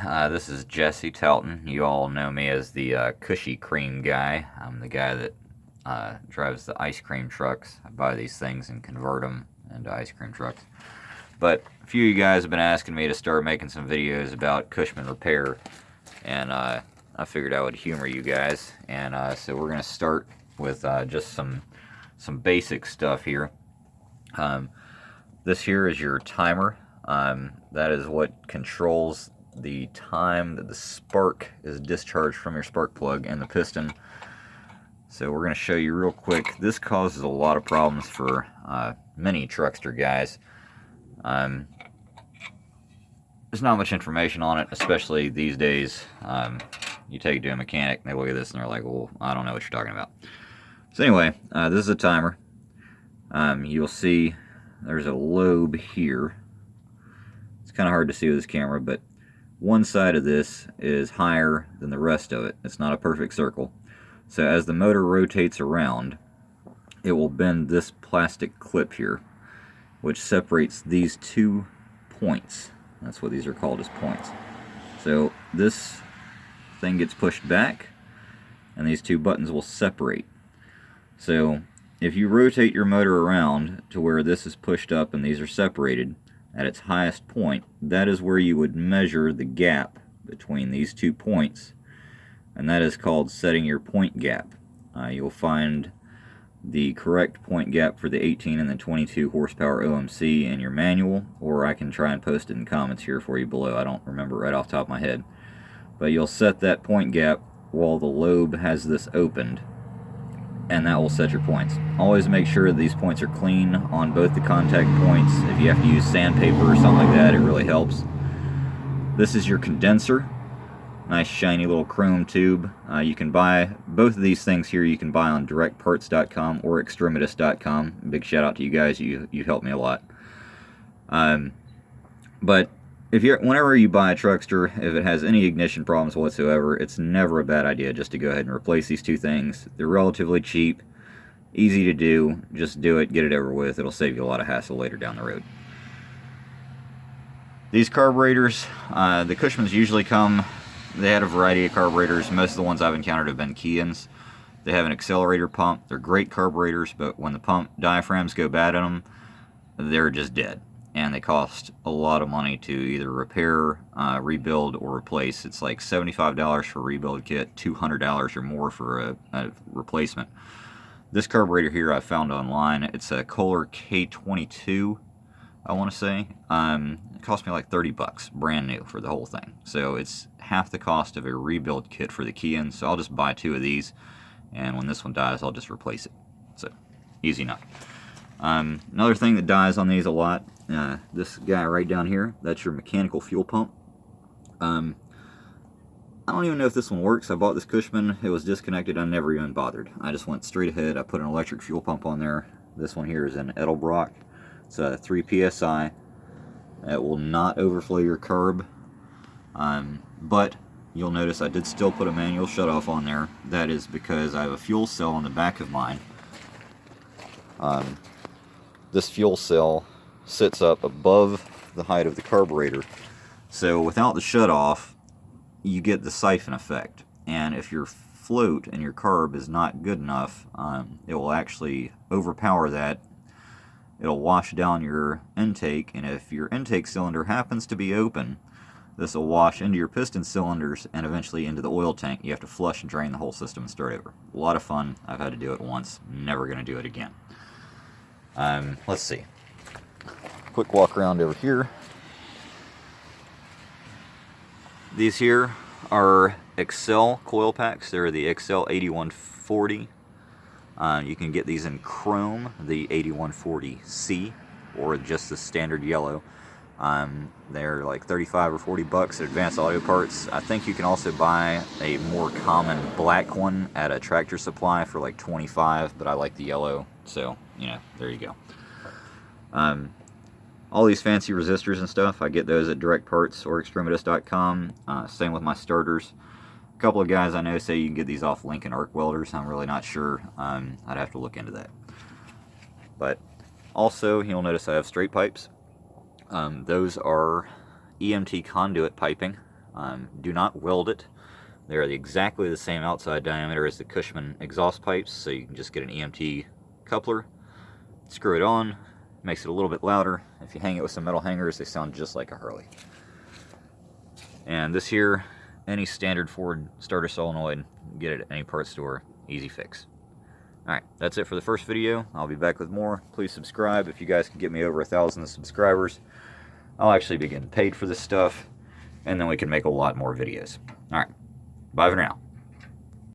This is Jesse Telton. You all know me as the Cushy Cream guy. I'm the guy that drives the ice cream trucks. I buy these things and convert them into ice cream trucks. But a few of you guys have been asking me to start making some videos about Cushman repair, and I figured I would humor you guys. And so we're going to start with just some basic stuff here. This here is your timer. That is what controls the time that the spark is discharged from your spark plug and the piston. So we're going to show you real quick. This causes a lot of problems for many truckster guys. There's not much information on it, especially these days. You take it to a mechanic and they look at this and they're like, well, I don't know what you're talking about. So anyway, this is a timer. You'll see there's a lobe here. It's kind of hard to see with this camera, but one side of this is higher than the rest of it. It's not a perfect circle. So as the motor rotates around, it will bend this plastic clip here, which separates these 2 points. That's what these are called, as points. So this thing gets pushed back, and these 2 buttons will separate. So if you rotate your motor around to where this is pushed up and these are separated at its highest point, that is where you would measure the gap between these 2 points, and that is called setting your point gap. You'll find the correct point gap for the 18 and the 22 horsepower OMC in your manual, or I can try and post it in comments here for you below. I don't remember right off the top of my head. But you'll set that point gap while the lobe has this opened, and that will set your points. Always make sure that these points are clean on both the contact points. If you have to use sandpaper or something like that, it really helps. This is your condenser. Nice shiny little chrome tube. You can buy both of these things here. You can buy on directparts.com or extremadus.com. Big shout out to you guys. You've helped me a lot. But whenever you buy a truckster, if it has any ignition problems whatsoever, it's never a bad idea just to go ahead and replace these 2 things. They're relatively cheap, easy to do. Just do it, get it over with. It'll save you a lot of hassle later down the road. These carburetors, the Cushmans usually come. They had a variety of carburetors. Most of the ones I've encountered have been Keyens. They have an accelerator pump. They're great carburetors, but when the pump diaphragms go bad in them, they're just dead. And they cost a lot of money to either repair, rebuild, or replace. It's like $75 for a rebuild kit, $200 or more for a replacement. This carburetor here I found online. It's a Coil K22, I want to say. It cost me like 30 bucks, brand new, for the whole thing. So it's half the cost of a rebuild kit for the Keyens. So I'll just buy 2 of these, and when this one dies, I'll just replace it. So easy enough. Another thing that dies on these a lot, this guy right down here, that's your mechanical fuel pump. I don't even know if this one works. I bought this Cushman, it was disconnected, I never even bothered. I just went straight ahead, I put an electric fuel pump on there. This one here is an Edelbrock. It's a 3 psi. It will not overflow your carb, but you'll notice I did still put a manual shutoff on there. That is because I have a fuel cell on the back of mine. This fuel cell sits up above the height of the carburetor, so without the shutoff you get the siphon effect, and if your float and your carb is not good enough, it will actually overpower that. It'll wash down your intake, and if your intake cylinder happens to be open, this will wash into your piston cylinders and eventually into the oil tank. You have to flush and drain the whole system and start over. A lot of fun. I've had to do it once. Never going to do it again. Let's see. Quick walk around over here. These here are Excel coil packs. They're the Excel 8140. You can get these in chrome, the 8140C, or just the standard yellow. They're like 35 or 40 bucks at Advanced Auto Parts. I think you can also buy a more common black one at a Tractor Supply for like 25, but I like the yellow, so, you know, there you go. All these fancy resistors and stuff, I get those at Direct Parts or Extremadus.com. Same with my starters. A couple of guys I know say you can get these off Lincoln Arc Welders. I'm really not sure. I'd have to look into that. But also, you'll notice I have straight pipes. Those are Emt Conduit Piping. Do not weld it. They're exactly the same outside diameter as the Cushman exhaust pipes, so you can just get an EMT coupler, screw it on, makes it a little bit louder. If you hang it with some metal hangers, they sound just like a Hurley. And this here, any standard Ford starter solenoid, get it at any parts store, easy fix. Alright, that's it for the first video. I'll be back with more. Please subscribe. If you guys can get me over 1,000 subscribers, I'll actually be getting paid for this stuff, and then we can make a lot more videos. Alright, bye for now.